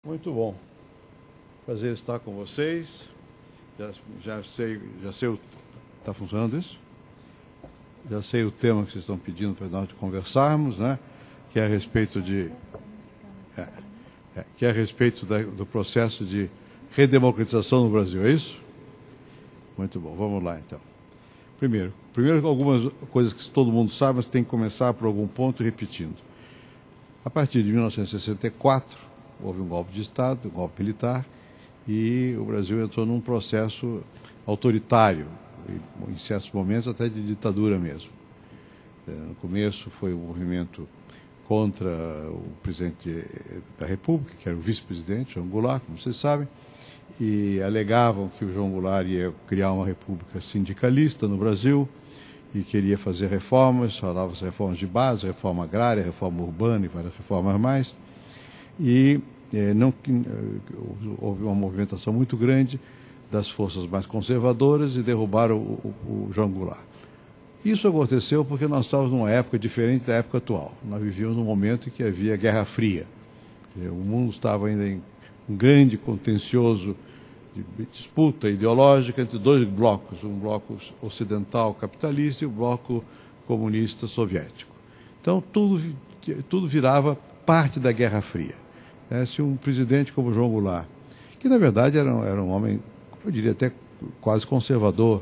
Muito bom. Prazer estar com vocês. Já sei está funcionando isso? Já sei o tema que vocês estão pedindo para nós conversarmos, né? Que é a respeito do processo de redemocratização no Brasil, é isso? Muito bom, vamos lá então. Primeiro algumas coisas que todo mundo sabe, mas tem que começar por algum ponto repetindo. A partir de 1964, houve um golpe de Estado, um golpe militar, e o Brasil entrou num processo autoritário, em certos momentos até de ditadura mesmo. No começo foi um movimento contra o presidente da República, que era o vice-presidente, João Goulart, como vocês sabem, e alegavam que o João Goulart ia criar uma república sindicalista no Brasil e queria fazer reformas, falava-se reformas de base, reforma agrária, reforma urbana e várias reformas mais. E houve uma movimentação muito grande das forças mais conservadoras e derrubaram o João Goulart. Isso aconteceu porque nós estávamos numa época diferente da época atual. Nós vivíamos num momento em que havia Guerra Fria. O mundo estava ainda em um grande contencioso de disputa ideológica entre dois blocos, um bloco ocidental capitalista e o bloco comunista soviético. Então tudo virava parte da Guerra Fria. Se um presidente como João Goulart, que na verdade era um homem, eu diria até quase conservador,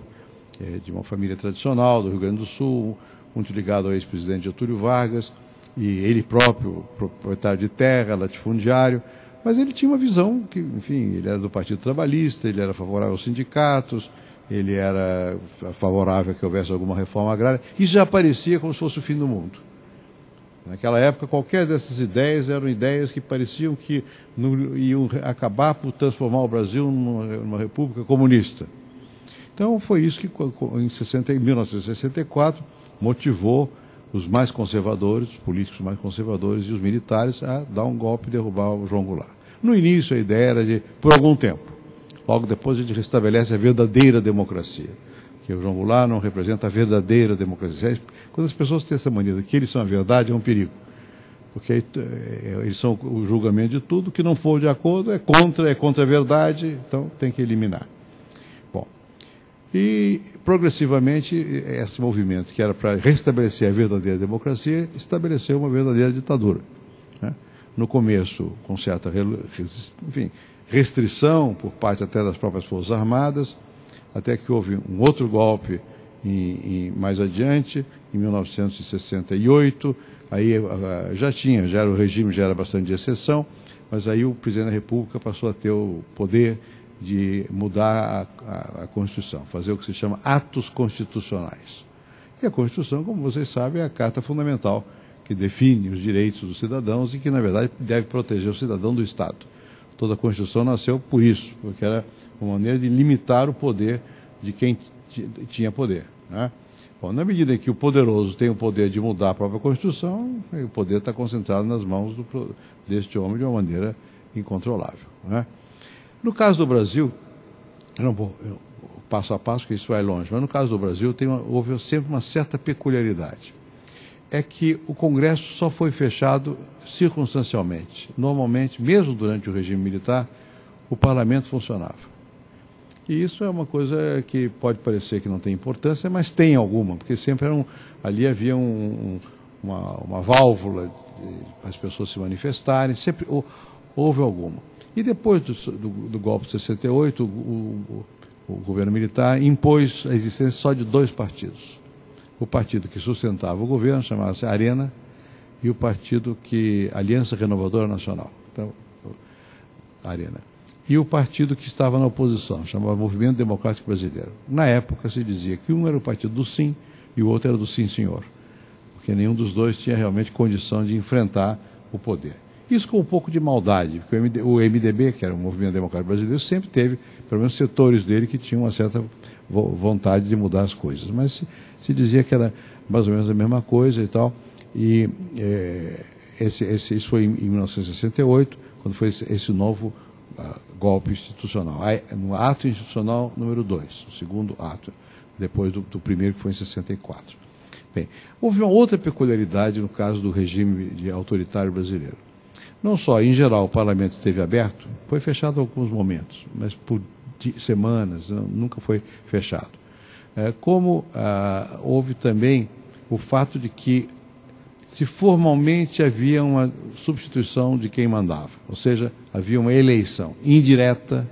de uma família tradicional do Rio Grande do Sul, muito ligado ao ex-presidente Getúlio Vargas, e ele próprio, proprietário de terra, latifundiário, mas ele tinha uma visão que, enfim, ele era do Partido Trabalhista, ele era favorável aos sindicatos, ele era favorável a que houvesse alguma reforma agrária. Isso já parecia como se fosse o fim do mundo. Naquela época, qualquer dessas ideias eram ideias que pareciam que iam acabar por transformar o Brasil numa república comunista. Então, foi isso que, em 1964, motivou os mais conservadores, os políticos mais conservadores e os militares a dar um golpe e derrubar o João Goulart. No início, a ideia era de, por algum tempo, logo depois a gente restabelece a verdadeira democracia. Que o João Goulart não representa a verdadeira democracia. Quando as pessoas têm essa mania de que eles são a verdade, é um perigo. Porque eles são o julgamento de tudo, que não for de acordo é contra a verdade, então tem que eliminar. Bom, e progressivamente esse movimento, que era para restabelecer a verdadeira democracia, estabeleceu uma verdadeira ditadura. Né? No começo, com certa restrição por parte até das próprias Forças Armadas, até que houve um outro golpe mais adiante, em 1968, aí o regime já era bastante de exceção, mas aí o presidente da República passou a ter o poder de mudar a Constituição, fazer o que se chama atos constitucionais. E a Constituição, como vocês sabem, é a Carta Fundamental que define os direitos dos cidadãos e que, na verdade, deve proteger o cidadão do Estado. Toda a Constituição nasceu por isso, porque era uma maneira de limitar o poder de quem tinha poder. Né? Bom, na medida em que o poderoso tem o poder de mudar a própria Constituição, o poder está concentrado nas mãos deste homem de uma maneira incontrolável. Né? No caso do Brasil, eu não vou passo a passo, que isso vai longe, mas no caso do Brasil houve sempre uma certa peculiaridade. É que o Congresso só foi fechado circunstancialmente. Normalmente, mesmo durante o regime militar, o parlamento funcionava. E isso é uma coisa que pode parecer que não tem importância, mas tem alguma, porque sempre ali havia uma válvula para as pessoas se manifestarem, sempre houve alguma. E depois do golpe de 68, o governo militar impôs a existência só de dois partidos. O partido que sustentava o governo, chamava-se Arena, e o partido Aliança Renovadora Nacional, então, Arena. E o partido que estava na oposição, chamava Movimento Democrático Brasileiro. Na época se dizia que um era o partido do sim e o outro era do sim, senhor, porque nenhum dos dois tinha realmente condição de enfrentar o poder. Isso com um pouco de maldade, porque o MDB, que era o Movimento Democrático Brasileiro, sempre teve, pelo menos, setores dele que tinham uma certa vontade de mudar as coisas. Mas se dizia que era mais ou menos a mesma coisa e tal. E isso foi em 1968, quando foi esse novo golpe institucional. No ato institucional número 2, o segundo ato, depois do primeiro, que foi em 64. Bem, houve uma outra peculiaridade no caso do regime autoritário brasileiro. Não só, em geral, o parlamento esteve aberto, foi fechado em alguns momentos, mas por semanas, nunca foi fechado. Houve também o fato de que se formalmente havia uma substituição de quem mandava, ou seja, havia uma eleição indireta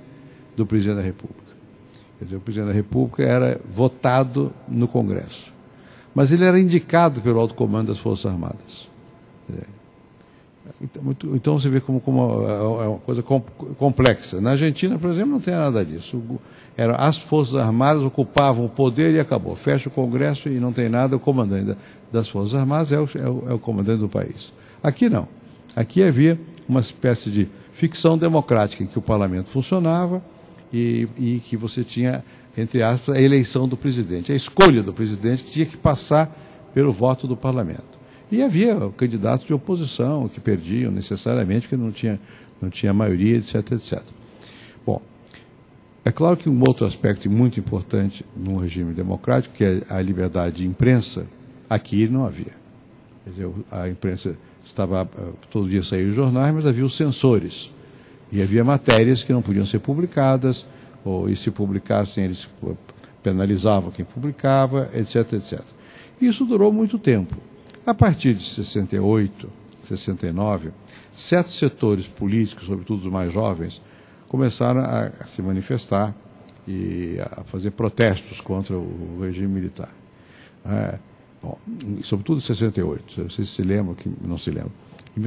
do presidente da República. Quer dizer, o presidente da República era votado no Congresso, mas ele era indicado pelo alto comando das Forças Armadas. Então você vê como é uma coisa complexa. Na Argentina, por exemplo, não tem nada disso. As Forças Armadas ocupavam o poder e acabou. Fecha o Congresso e não tem nada, o comandante das Forças Armadas é o comandante do país. Aqui não. Aqui havia uma espécie de ficção democrática em que o parlamento funcionava e que você tinha, entre aspas, a eleição do presidente, a escolha do presidente que tinha que passar pelo voto do parlamento. E havia candidatos de oposição que perdiam necessariamente, porque não tinha maioria, etc, etc. Bom, é claro que um outro aspecto muito importante num regime democrático, que é a liberdade de imprensa, aqui não havia. Quer dizer, a imprensa estava, todo dia saíam os jornais, mas havia os censores. E havia matérias que não podiam ser publicadas, ou se publicassem, eles penalizavam quem publicava, etc, etc. Isso durou muito tempo. A partir de 68, 69, certos setores políticos, sobretudo os mais jovens, começaram a se manifestar e a fazer protestos contra o regime militar. Bom, sobretudo em 68, vocês se lembram, que não se lembram. Em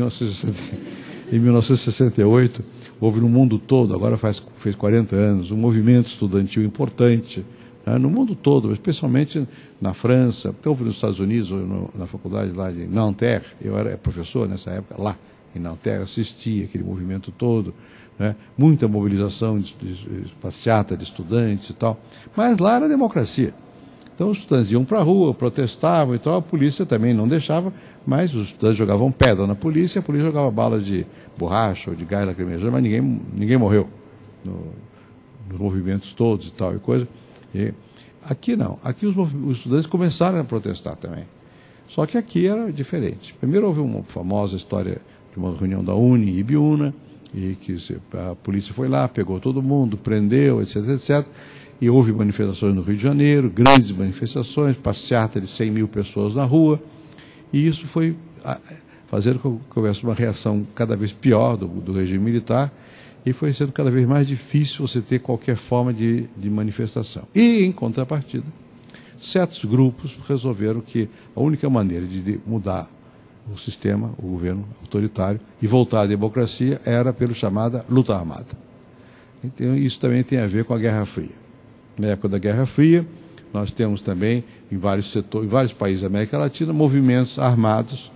1968, houve no mundo todo, agora fez 40 anos, um movimento estudantil importante, no mundo todo, especialmente na França, houve nos Estados Unidos, na faculdade lá de Nanterre, eu era professor nessa época lá em Nanterre, assistia aquele movimento todo, muita mobilização de passeata de estudantes e tal, mas lá era democracia. Então os estudantes iam para a rua, protestavam e tal, a polícia também não deixava, mas os estudantes jogavam pedra na polícia, a polícia jogava balas de borracha ou de gás lacrimogêneo, mas ninguém morreu nos movimentos todos e tal e coisa. E aqui não, aqui os estudantes começaram a protestar também. Só que aqui era diferente. Primeiro houve uma famosa história de uma reunião da UNE e Ibiúna, e que a polícia foi lá, pegou todo mundo, prendeu, etc, etc. E houve manifestações no Rio de Janeiro, grandes manifestações, passeata de 100 mil pessoas na rua, e isso foi fazer com que houvesse uma reação cada vez pior do regime militar, e foi sendo cada vez mais difícil você ter qualquer forma de manifestação. E, em contrapartida, certos grupos resolveram que a única maneira de mudar o sistema, o governo autoritário, e voltar à democracia era pela chamada luta armada. Então, isso também tem a ver com a Guerra Fria. Na época da Guerra Fria, nós temos também, em vários setores, em vários países da América Latina, movimentos armados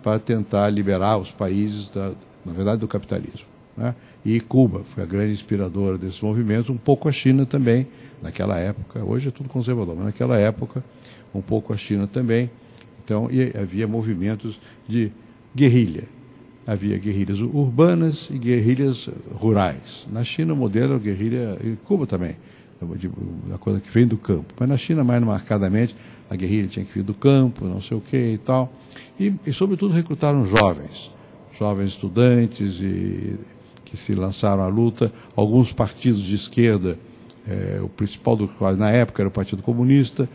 para tentar liberar os países, na verdade, do capitalismo. E Cuba foi a grande inspiradora desse movimento, um pouco a China também, naquela época, hoje é tudo conservador, mas naquela época, um pouco a China também. Então, havia movimentos de guerrilha. Havia guerrilhas urbanas e guerrilhas rurais. Na China, o modelo era guerrilha, e Cuba também, a coisa que vem do campo. Mas na China, mais marcadamente, a guerrilha tinha que vir do campo, não sei o que e tal. E sobretudo, recrutaram jovens estudantes que se lançaram à luta. Alguns partidos de esquerda, o principal do qual na época era o Partido Comunista,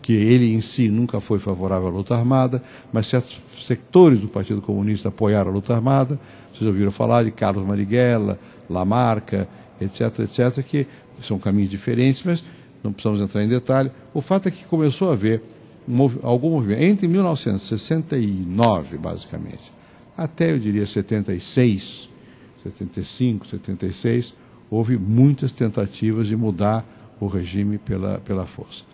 que ele em si nunca foi favorável à luta armada, mas certos setores do Partido Comunista apoiaram a luta armada. Vocês ouviram falar de Carlos Marighella, Lamarca, etc, etc, que são caminhos diferentes, mas não precisamos entrar em detalhe. O fato é que começou a haver algum movimento, entre 1969, basicamente, até, eu diria, 76, 75, 76, houve muitas tentativas de mudar o regime pela força.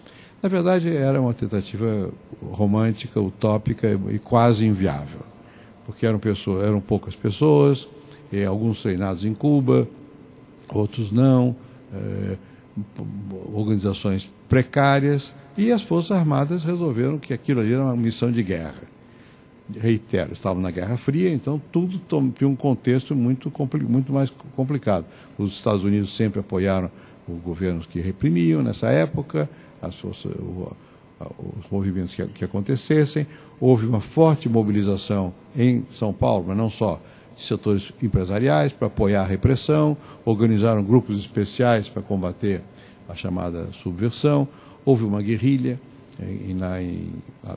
Na verdade, era uma tentativa romântica, utópica e quase inviável, porque eram poucas pessoas, alguns treinados em Cuba, outros não, organizações precárias, e as Forças Armadas resolveram que aquilo ali era uma missão de guerra. Reitero, estavam na Guerra Fria, então tudo tinha um contexto muito mais complicado. Os Estados Unidos sempre apoiaram os governos que reprimiam nessa época, os movimentos que acontecessem. Houve uma forte mobilização em São Paulo, mas não só. de setores empresariais para apoiar a repressão, organizaram grupos especiais para combater a chamada subversão, houve uma guerrilha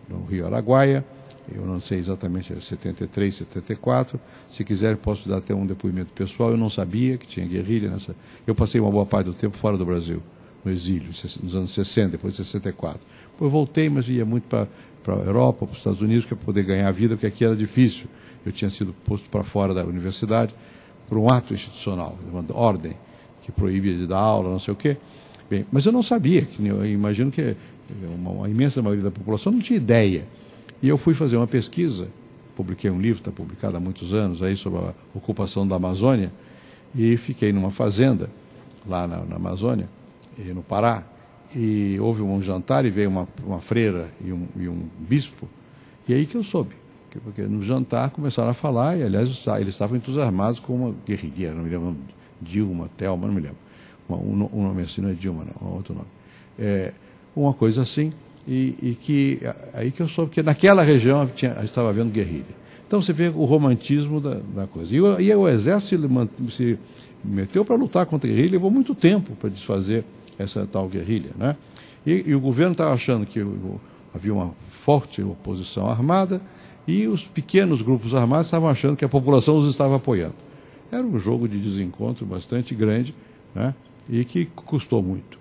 no Rio Araguaia, eu não sei exatamente, 73, 74, se quiser posso dar até um depoimento pessoal, eu não sabia que tinha guerrilha nessa... Eu passei uma boa parte do tempo fora do Brasil, no exílio, nos anos 60, depois de 64. Depois voltei, mas ia muito para a Europa, para os Estados Unidos, para poder ganhar vida, porque aqui era difícil. Eu tinha sido posto para fora da universidade por um ato institucional, uma ordem que proíbe de dar aula, não sei o quê. Bem, mas eu não sabia, eu imagino que uma imensa maioria da população não tinha ideia. E eu fui fazer uma pesquisa, publiquei um livro, está publicado há muitos anos, aí, sobre a ocupação da Amazônia, e fiquei numa fazenda, lá na Amazônia, no Pará, e houve um jantar e veio uma freira e um bispo, e aí que eu soube, porque no jantar começaram a falar, e aliás eles estavam entusiasmados com uma guerrilheira, não me lembro, Dilma, Thelma, não me lembro, um nome assim, não é Dilma não, é outro nome, uma coisa assim, e que aí que eu soube que naquela região estava havendo guerrilha. Então você vê o romantismo da coisa. E o exército se meteu para lutar contra a guerrilha, levou muito tempo para desfazer essa tal guerrilha, né? E o governo estava achando que havia uma forte oposição armada e os pequenos grupos armados estavam achando que a população os estava apoiando. Era um jogo de desencontro bastante grande, né? E que custou muito,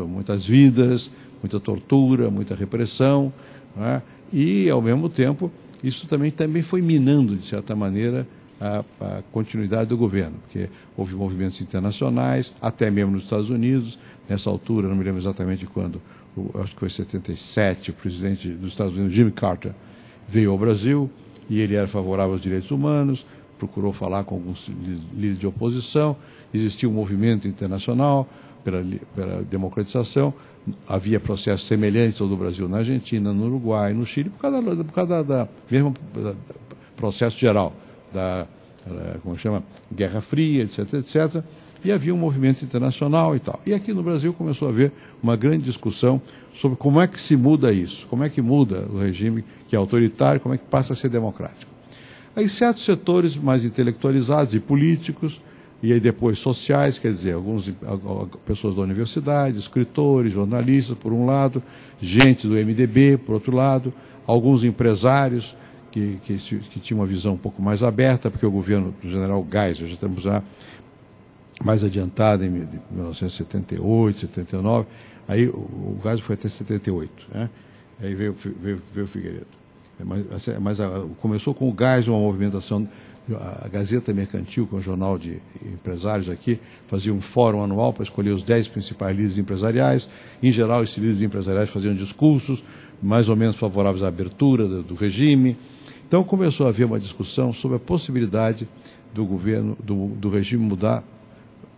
muitas vidas, muita tortura, muita repressão, né? E, ao mesmo tempo, isso também foi minando, de certa maneira, a continuidade do governo, porque houve movimentos internacionais, até mesmo nos Estados Unidos, nessa altura, não me lembro exatamente quando, acho que foi em 77, o presidente dos Estados Unidos, Jimmy Carter, veio ao Brasil, e ele era favorável aos direitos humanos, procurou falar com alguns líderes de oposição, existia um movimento internacional pela democratização, havia processos semelhantes ao do Brasil na Argentina, no Uruguai, no Chile, por causa da mesmo processo geral, como chama, Guerra Fria, etc., etc., e havia um movimento internacional e tal. E aqui no Brasil começou a haver uma grande discussão sobre como é que se muda isso, como é que muda o regime que é autoritário, como é que passa a ser democrático. Aí certos setores mais intelectualizados e políticos, e aí depois sociais, quer dizer, pessoas da universidade, escritores, jornalistas, por um lado, gente do MDB, por outro lado, alguns empresários que tinham uma visão um pouco mais aberta, porque o governo do general Geisel, já estamos já mais adiantado, em 1978, 79, aí o Geisel foi até 78, né? Aí veio o Figueiredo. Mas começou com o Geisel, uma movimentação. A Gazeta Mercantil, que é um jornal de empresários aqui, fazia um fórum anual para escolher os 10 principais líderes empresariais. Em geral, esses líderes empresariais faziam discursos mais ou menos favoráveis à abertura do regime. Então começou a haver uma discussão sobre a possibilidade do governo, do regime mudar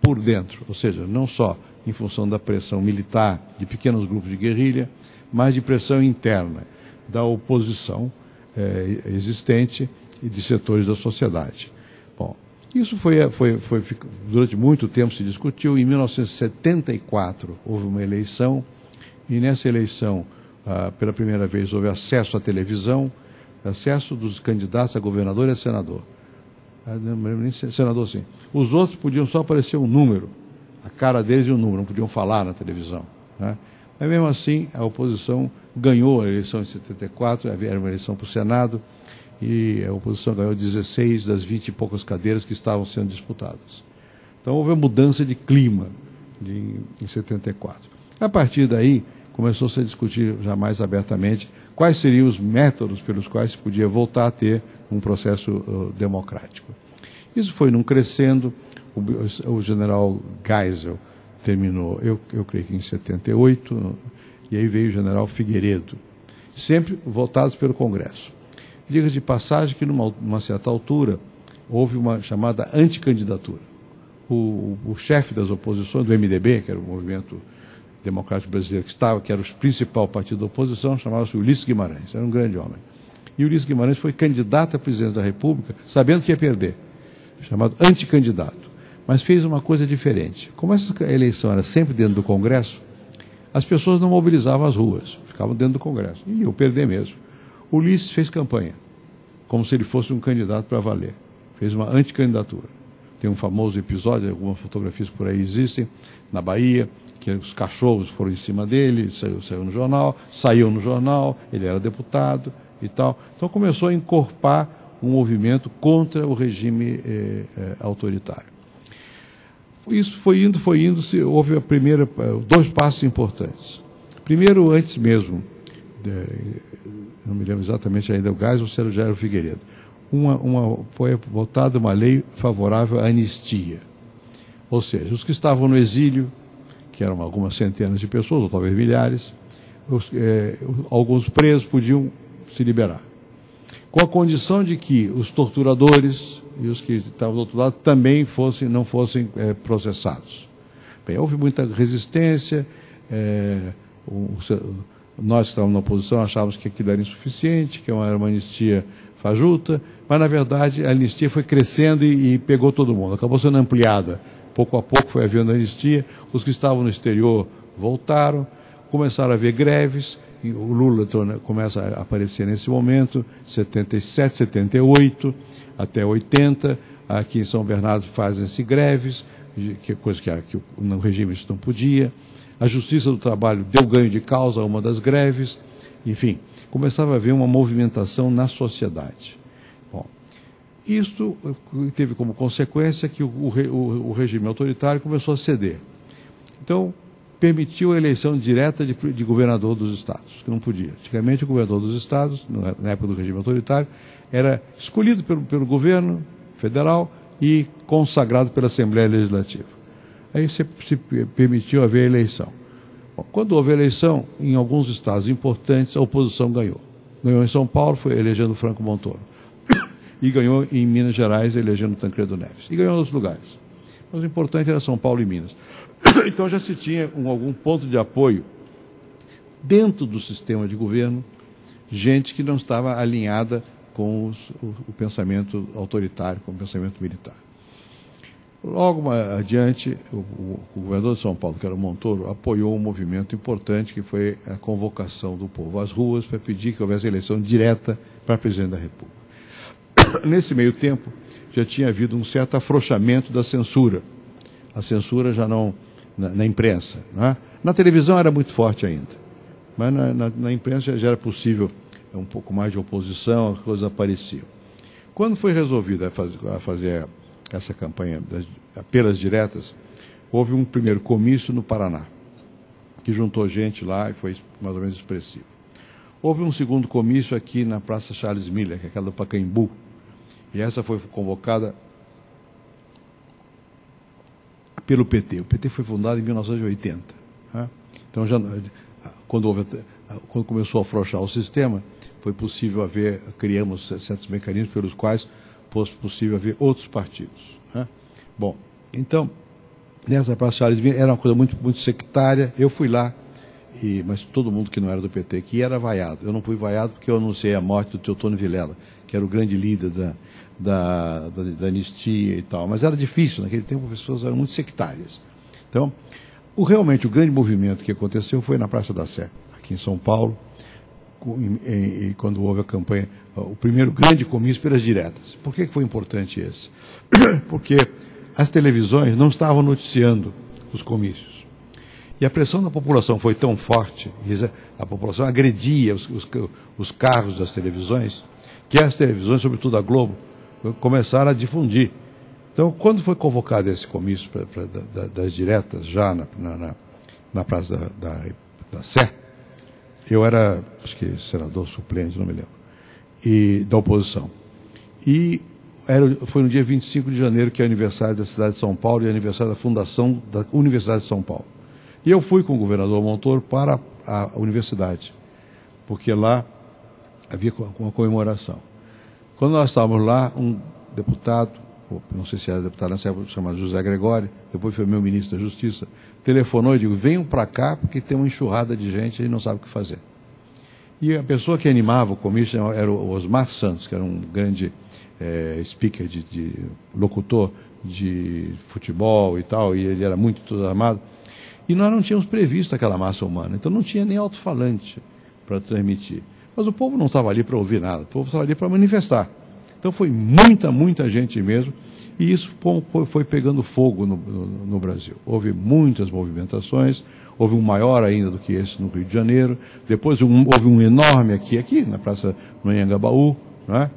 por dentro, ou seja, não só em função da pressão militar de pequenos grupos de guerrilha, mas de pressão interna da oposição existente e de setores da sociedade. Bom, isso durante muito tempo se discutiu. Em 1974 houve uma eleição e nessa eleição, pela primeira vez, houve acesso à televisão, acesso dos candidatos a governador e a senador. Não me lembro nem senador, sim. Os outros podiam só aparecer um número, a cara deles e um número, não podiam falar na televisão, né? Mas mesmo assim, a oposição ganhou a eleição em 74, era uma eleição para o Senado, e a oposição ganhou 16 das 20 e poucas cadeiras que estavam sendo disputadas. Então houve uma mudança de clima em 74. A partir daí, começou-se a discutir já mais abertamente quais seriam os métodos pelos quais se podia voltar a ter um processo democrático. Isso foi num crescendo. O general Geisel terminou, eu creio que em 78, e aí veio o general Figueiredo, sempre votados pelo Congresso. Diga-se de passagem que, numa certa altura, houve uma chamada anticandidatura. O chefe das oposições, do MDB, que era o Movimento Democrático Brasileiro, que era o principal partido da oposição, chamava-se Ulisses Guimarães, era um grande homem. E Ulisses Guimarães foi candidato a presidente da República, sabendo que ia perder, chamado anticandidato. Mas fez uma coisa diferente. Como essa eleição era sempre dentro do Congresso, as pessoas não mobilizavam as ruas, ficavam dentro do Congresso. E iam perder mesmo. Ulisses fez campanha, como se ele fosse um candidato para valer. fez uma anticandidatura. Tem um famoso episódio, algumas fotografias por aí existem, na Bahia, que os cachorros foram em cima dele, saiu no jornal, ele era deputado e tal. Então começou a encorpar um movimento contra o regime autoritário. Isso foi indo, houve dois passos importantes. Primeiro, antes mesmo, não me lembro exatamente ainda o Gás ou se era o Jair Figueiredo, foi votada uma lei favorável à anistia. Ou seja, os que estavam no exílio, que eram algumas centenas de pessoas, ou talvez milhares, alguns presos podiam se liberar. Com a condição de que os torturadores e os que estavam do outro lado também não fossem processados. Bem, houve muita resistência, nós que estávamos na oposição achávamos que aquilo era insuficiente, que era uma anistia fajuta, mas na verdade a anistia foi crescendo e pegou todo mundo, acabou sendo ampliada. Pouco a pouco foi havendo anistia, os que estavam no exterior voltaram, começaram a haver greves, e o Lula começa a aparecer nesse momento, 77, 78, até 80, aqui em São Bernardo fazem-se greves, que é coisa que no regime isso não podia. A Justiça do Trabalho deu ganho de causa a uma das greves, enfim, começava a haver uma movimentação na sociedade. Bom, isto teve como consequência que o regime autoritário começou a ceder. Então, permitiu a eleição direta de governador dos estados, que não podia. Antigamente, o governador dos estados, na época do regime autoritário, era escolhido pelo governo federal e consagrado pela Assembleia Legislativa. Aí se permitiu haver eleição. Bom, quando houve eleição, em alguns estados importantes, a oposição ganhou. Ganhou em São Paulo, foi elegendo Franco Montoro. E ganhou em Minas Gerais, elegendo Tancredo Neves. E ganhou em outros lugares. Mas o importante era São Paulo e Minas. Então já se tinha algum ponto de apoio dentro do sistema de governo, gente que não estava alinhada com o pensamento autoritário, com o pensamento militar. Logo adiante, o governador de São Paulo, que era o Montoro, apoiou um movimento importante que foi a convocação do povo às ruas para pedir que houvesse eleição direta para presidente da República. Nesse meio tempo, já tinha havido um certo afrouxamento da censura. A censura já não... na imprensa. Né? Na televisão era muito forte ainda, mas na imprensa já era possível um pouco mais de oposição, as coisas apareciam. Quando foi resolvido a fazer essa campanha das apelas diretas, houve um primeiro comício no Paraná, que juntou gente lá e foi mais ou menos expressivo. Houve um segundo comício aqui na Praça Charles Miller, que é aquela do Pacaembu, e essa foi convocada pelo PT. O PT foi fundado em 1980. Né? Então, quando começou a afrouxar o sistema, foi possível criamos certos mecanismos pelos quais fosse possível haver outros partidos. Né? Bom, então, nessa Praça Charles Miller era uma coisa muito, muito sectária. Eu fui lá, mas todo mundo que não era do PT aqui era vaiado. Eu não fui vaiado porque eu anunciei a morte do Teotônio Vilela, que era o grande líder da anistia e tal, mas era difícil, naquele tempo as pessoas eram muito sectárias. Então, realmente o grande movimento que aconteceu foi na Praça da Sé, aqui em São Paulo, quando houve a campanha, o primeiro grande comício pelas diretas. Por que foi importante esse? Porque as televisões não estavam noticiando os comícios. E a pressão da população foi tão forte, a população agredia os carros das televisões, que as televisões, sobretudo a Globo, começaram a difundir. Então, quando foi convocado esse comício das diretas, já na Praça da Sé, eu era, acho que senador suplente, não me lembro, da oposição. E foi no dia 25 de janeiro, que é o aniversário da cidade de São Paulo e aniversário da fundação da Universidade de São Paulo. E eu fui com o governador Montoro para a universidade, porque lá havia uma comemoração. Quando nós estávamos lá, um deputado, não sei se era deputado nessa época, chamado José Gregório, depois foi meu ministro da Justiça, telefonou e disse: venham para cá porque tem uma enxurrada de gente e não sabe o que fazer. E a pessoa que animava o comício era o Osmar Santos, que era um grande speaker, locutor de futebol e tal, e ele era muito entusiasmado. E nós não tínhamos previsto aquela massa humana, então não tinha nem alto-falante para transmitir. Mas o povo não estava ali para ouvir nada, o povo estava ali para manifestar. Então foi muita gente mesmo, e isso foi pegando fogo no Brasil. Houve muitas movimentações, houve um maior ainda do que esse no Rio de Janeiro, depois houve um enorme aqui na Praça no Anhangabaú, não é?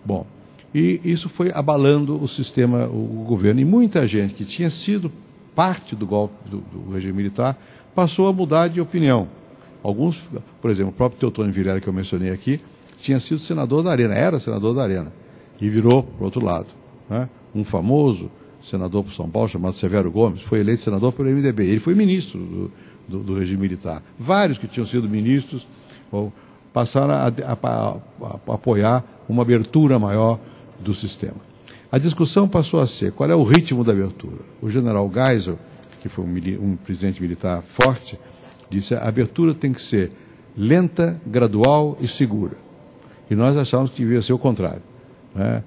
Bom, e isso foi abalando o sistema, o governo, e muita gente que tinha sido parte do golpe do regime militar passou a mudar de opinião. Alguns, por exemplo, o próprio Teotônio Vilela, que eu mencionei aqui, tinha sido senador da Arena, era senador da Arena, e virou para o outro lado, né? Um famoso senador por São Paulo, chamado Severo Gomes, foi eleito senador pelo MDB. Ele foi ministro do regime militar. Vários que tinham sido ministros passaram a apoiar uma abertura maior do sistema. A discussão passou a ser qual é o ritmo da abertura. O general Geisel, que foi um presidente militar forte, disse que a abertura tem que ser lenta, gradual e segura. E nós achávamos que devia ser o contrário, né?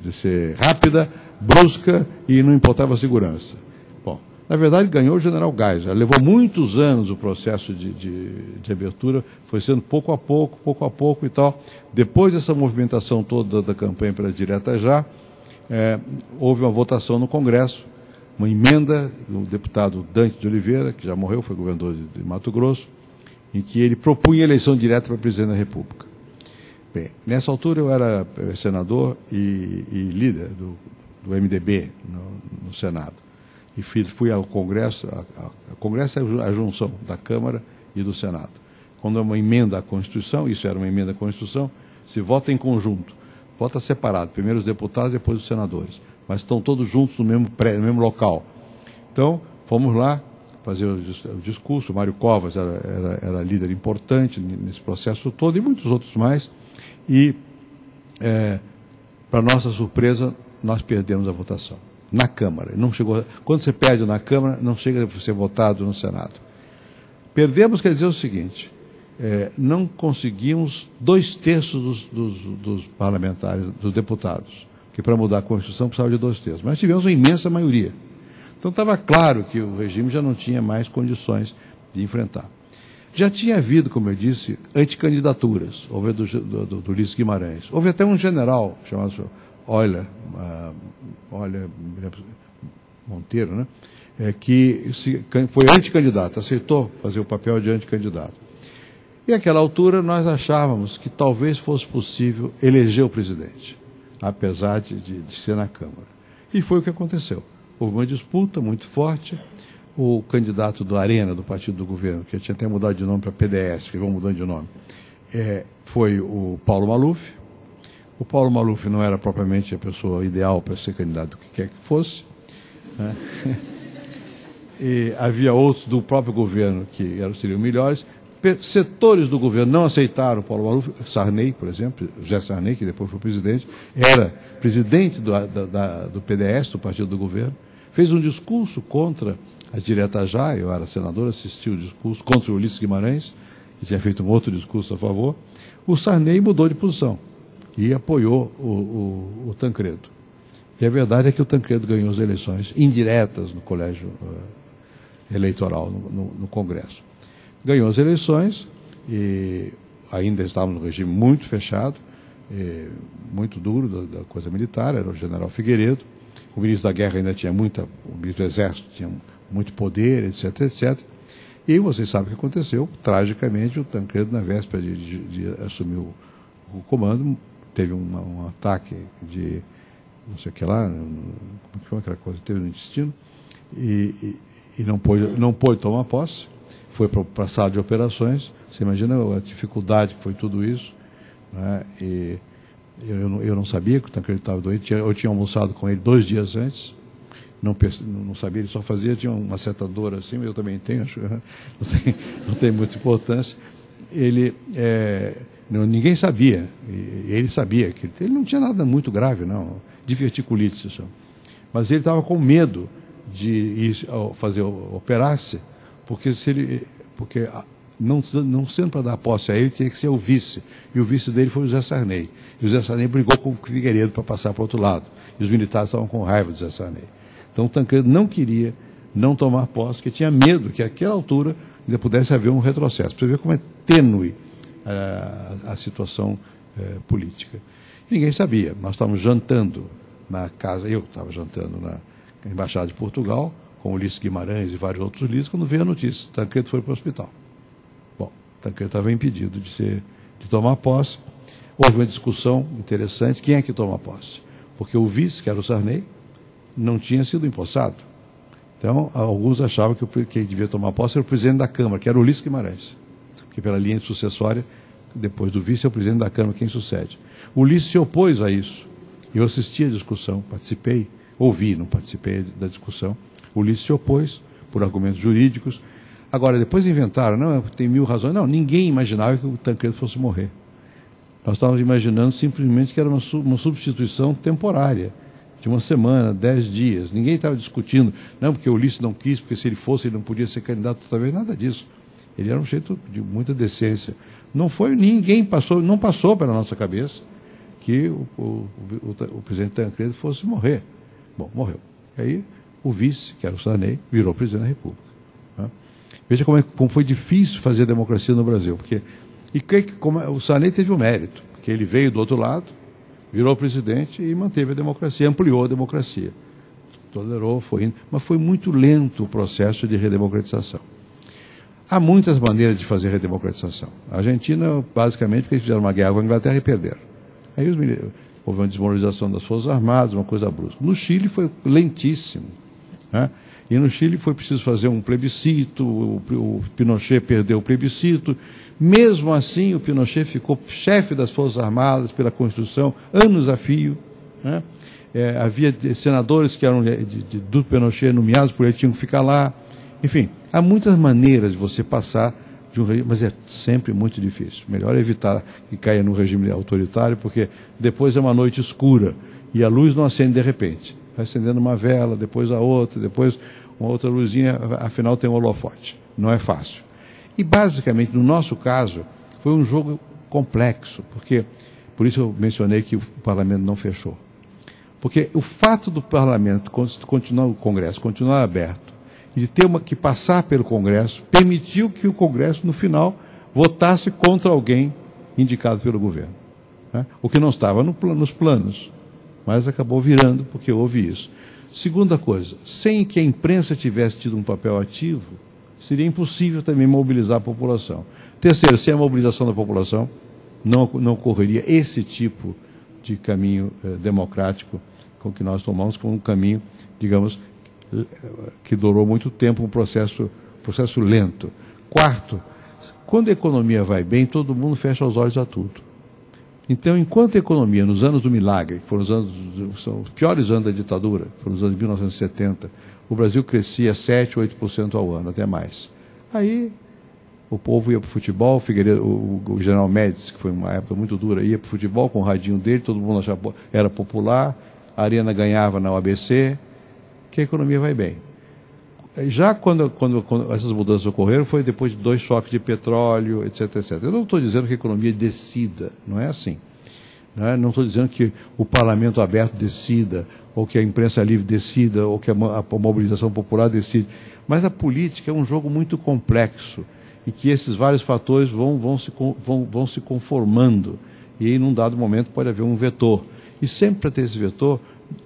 De ser rápida, brusca e não importava a segurança. Bom, na verdade ganhou o general Geisel. Levou muitos anos o processo de abertura, foi sendo pouco a pouco e tal. Depois dessa movimentação toda da campanha pela direta já, houve uma votação no Congresso, uma emenda do deputado Dante de Oliveira, que já morreu, foi governador de Mato Grosso, em que ele propunha eleição direta para presidente da República. Bem, nessa altura eu era senador e líder do MDB no Senado. E fui ao Congresso, o Congresso é a junção da Câmara e do Senado. Quando é uma emenda à Constituição, isso era uma emenda à Constituição, se vota em conjunto, vota separado, primeiro os deputados, depois os senadores. Mas estão todos juntos no mesmo local. Então, fomos lá fazer o discurso, o Mário Covas era líder importante nesse processo todo, e muitos outros mais. E, para nossa surpresa, nós perdemos a votação na Câmara. Não chegou, quando você perde na Câmara, não chega a ser votado no Senado. Perdemos quer dizer o seguinte, não conseguimos 2/3 dos parlamentares, dos deputados, que para mudar a Constituição precisava de 2/3, mas tivemos uma imensa maioria. Então estava claro que o regime já não tinha mais condições de enfrentar. Já tinha havido, como eu disse, anticandidaturas. Houve a do Ulisses Guimarães. Houve até um general chamado Euler Monteiro, né? Que foi anticandidato, aceitou fazer o papel de anticandidato. E naquela altura nós achávamos que talvez fosse possível eleger o presidente, apesar de ser na Câmara. E foi o que aconteceu. Houve uma disputa muito forte. O candidato do Arena, do partido do governo, que tinha até mudado de nome para PDS, que vão mudando de nome, foi o Paulo Maluf. O Paulo Maluf não era propriamente a pessoa ideal para ser candidato, o que quer que fosse, né? E havia outros do próprio governo que seriam melhores. Setores do governo não aceitaram o Paulo Maluf. Sarney, por exemplo, José Sarney, que depois foi presidente, era presidente do PDS, do partido do governo, fez um discurso contra as diretas já, eu era senador, assisti o discurso contra o Ulisses Guimarães, que tinha feito um outro discurso a favor. O Sarney mudou de posição e apoiou o Tancredo. E a verdade é que o Tancredo ganhou as eleições indiretas no colégio eleitoral, no Congresso. Ganhou as eleições e ainda estávamos num regime muito fechado, muito duro da coisa militar, era o general Figueiredo. O ministro da Guerra ainda tinha o ministro do Exército tinha muito poder, etc, etc. E vocês sabem o que aconteceu. Tragicamente, o Tancredo, na véspera de assumir o comando, teve um ataque de não sei o que lá, como que foi aquela coisa, teve no intestino, e não pôde tomar posse, foi para a sala de operações. Você imagina a dificuldade que foi tudo isso, né? E eu não sabia que o Tancredo estava doente, eu tinha almoçado com ele 2 dias antes, não sabia, ele só fazia, tinha uma certa dor assim, mas eu também tenho, acho, não tem muita importância. Ninguém sabia, ele sabia que ele não tinha nada muito grave, não, diverticulite, mas ele estava com medo de ir operar-se, porque não sendo para dar posse a ele, teria que ser o vice, e o vice dele foi o José Sarney, e o José Sarney brigou com o Figueiredo para passar para o outro lado, e os militares estavam com raiva do José Sarney. Então o Tancredo não queria não tomar posse, porque tinha medo que àquela altura ainda pudesse haver um retrocesso. Para você ver como é tênue a situação política. Ninguém sabia. Nós estávamos jantando na casa, eu estava jantando na Embaixada de Portugal, com Ulisses Guimarães e vários outros líderes, quando veio a notícia, Tancredo foi para o hospital. Bom, Tancredo estava impedido de tomar posse. Houve uma discussão interessante, quem é que toma posse? Porque o vice, que era o Sarney, não tinha sido empossado. Então, alguns achavam que quem devia tomar posse era o presidente da Câmara, que era o Ulisses Guimarães. Porque pela linha sucessória, depois do vice, é o presidente da Câmara quem sucede. O Ulisses se opôs a isso. Eu assisti a discussão, participei, ouvi, não participei da discussão. O Ulisses se opôs por argumentos jurídicos. Agora, depois inventaram, não, tem 1000 razões. Não, ninguém imaginava que o Tancredo fosse morrer. Nós estávamos imaginando simplesmente que era uma substituição temporária, de uma semana, 10 dias. Ninguém estava discutindo, não, porque o Ulisses não quis, porque se ele fosse, ele não podia ser candidato outra vez, nada disso. Ele era um jeito de muita decência. Não foi, ninguém passou, não passou pela nossa cabeça que o presidente Tancredo fosse morrer. Bom, morreu. E aí o vice, que era o Sarney, virou presidente da República. Né? Veja como foi difícil fazer democracia no Brasil. O Sarney teve o mérito, porque ele veio do outro lado, virou presidente e manteve a democracia, ampliou a democracia. Tolerou, foi indo, mas foi muito lento o processo de redemocratização. Há muitas maneiras de fazer redemocratização. A Argentina, basicamente, porque eles fizeram uma guerra com a Inglaterra e perderam. Aí houve uma desmoralização das Forças Armadas, uma coisa brusca. No Chile foi lentíssimo. Né? E no Chile foi preciso fazer um plebiscito, o Pinochet perdeu o plebiscito. Mesmo assim, o Pinochet ficou chefe das Forças Armadas pela Constituição, anos a fio. Né? Havia senadores que eram do Pinochet nomeados por ele, tinham que ficar lá. Enfim, há muitas maneiras de você passar de um regime, mas é sempre muito difícil. Melhor evitar que caia no regime autoritário, porque depois é uma noite escura e a luz não acende de repente. Vai acendendo uma vela, depois a outra, depois uma outra luzinha, afinal tem um holofote. Não é fácil. E basicamente, no nosso caso, foi um jogo complexo, porque, por isso eu mencionei que o parlamento não fechou. Porque o fato do parlamento continuar, o Congresso continuar aberto, e de ter que passar pelo Congresso, permitiu que o Congresso, no final, votasse contra alguém indicado pelo governo. Né? O que não estava nos planos, mas acabou virando, porque houve isso. Segunda coisa, sem que a imprensa tivesse tido um papel ativo, seria impossível também mobilizar a população. Terceiro, sem a mobilização da população, não ocorreria esse tipo de caminho democrático com que nós tomamos, como um caminho, digamos, que durou muito tempo, um processo lento. Quarto, quando a economia vai bem, todo mundo fecha os olhos a tudo. Então, enquanto a economia, nos anos do milagre, que foram são os piores anos da ditadura, foram os anos de 1970, o Brasil crescia 7%, 8% ao ano, até mais. Aí, o povo ia para o futebol, o general Médici, que foi uma época muito dura, ia para o futebol com o radinho dele, todo mundo achava era popular, a Arena ganhava na OABC, que a economia vai bem. Já quando essas mudanças ocorreram, foi depois de 2 choques de petróleo, etc, etc. Eu não estou dizendo que a economia decida, não é assim. Não estou dizendo que o parlamento aberto decida, ou que a imprensa livre decida, ou que a mobilização popular decide. Mas a política é um jogo muito complexo, e que esses vários fatores vão se conformando. E aí, num dado momento, pode haver um vetor. E sempre para ter esse vetor,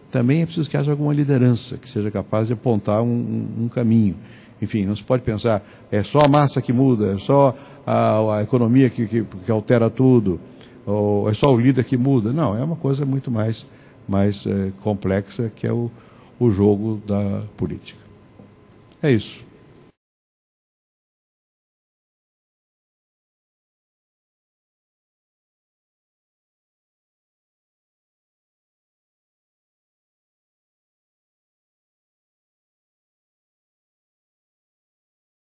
também é preciso que haja alguma liderança que seja capaz de apontar um caminho. Enfim, não se pode pensar, é só a massa que muda, é só a economia que altera tudo, ou é só o líder que muda. Não, é uma coisa muito mais complexa, que é o jogo da política. É isso.